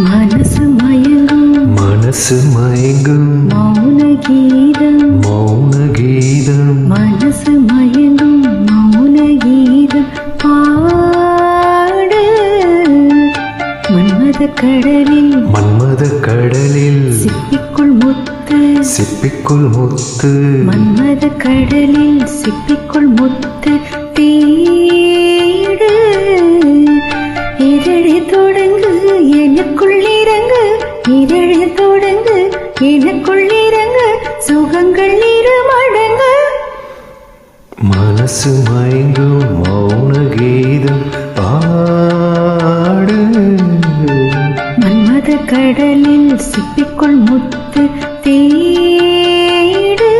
மனசு மயங்கும் மனசு மயங்கும் மௌன கீதம் மௌன கீதம் மனசு மயங்கும் மௌன கீதம் பாடு மன்மத கடலில் சிப்பிக்குள் முத்து சிப்பிக்குள் முத்து மன்மத கடலில் சிப்பிக்குள் முத்து தேடு இதழி தொடங்கு எனக்குள் இறங்கு இதழி தொடங்கு எனக்குள் இறங்கு சுகங்கள் இரு மடங்கு மனசு மயங்கும் மௌன கீதம் பாடு மன்மத கடலில் சிப்பிக்குள் முத்து தேடு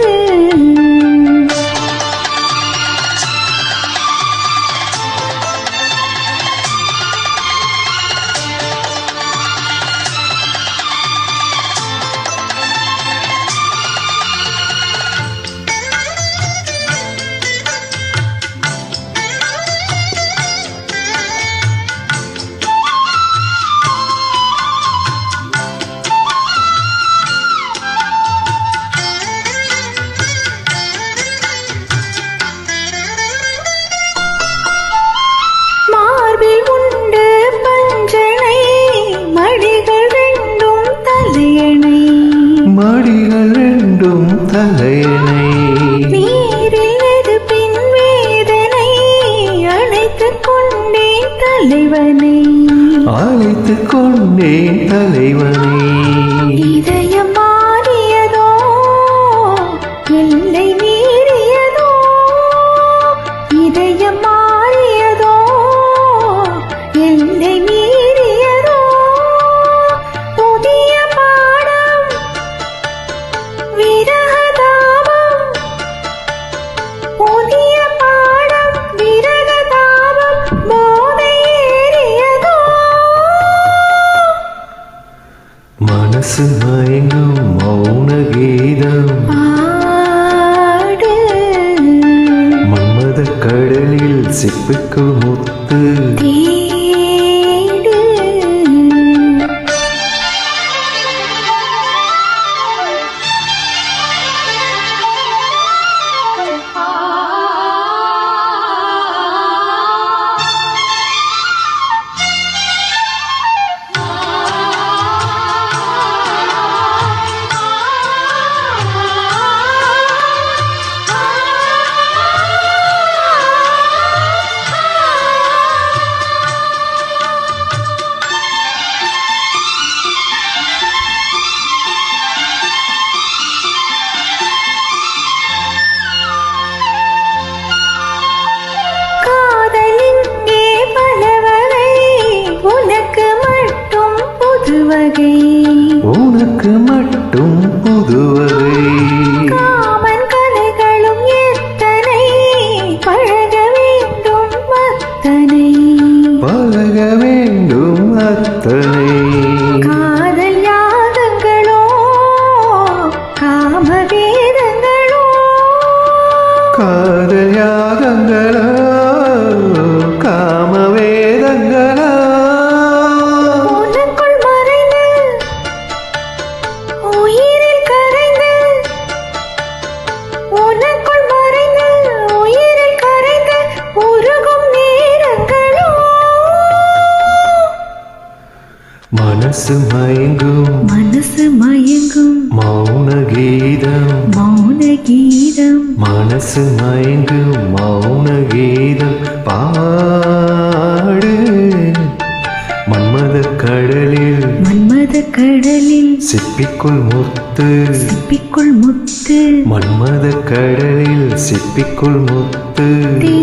மடிகள் ரெண்டும் தலையணை நீரில் எது பின் வேதனை அழைத்துக் கொண்டேன் தலைவனை அழைத்துக் கொண்டேன் தலைவனை இதயம் மாறியதோ எல்லை மீறியதோ இதயம் மாறியதோ எல்லை மீறியதோ புதிய பாடம் விரகதாபம் புதிய பாடம் விரகதாபம் போதை ஏறியதோ மனசு மயங்கும் மௌன கீதம் பாடு மன்மத கடலில் சிப்பிக்குள் முத்து தேடு உனக்கு மட்டும் புதுவகை காமன் கலைகளும் எத்தனை பழக வேண்டும் அத்தனை பழக வேண்டும் அத்தனை காதல் யாகங்களோ காமவேதங்களோ காதல் யாகங்களோ காமவேதங்களோ மனசு மயங்கும் மௌன கீதம் மனசு மயங்கும் மௌன கீதம் பாடு மன்மத கடலில் சிப்பிக்குள் முத்து மன்மத கடலில் சிப்பிக்குள் முத்து தேடு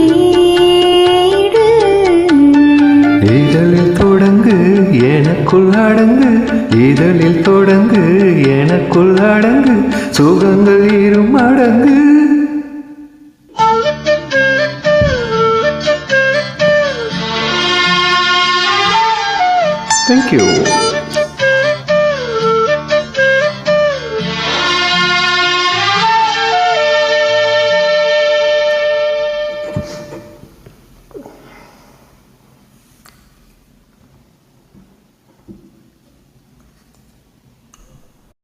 இதழில் தொடங்கு எனக்குள் அடங்கு இதழில் தொடங்கு எனக்குள் அடங்கு சுகங்கள் இரு மடங்கு Thank you.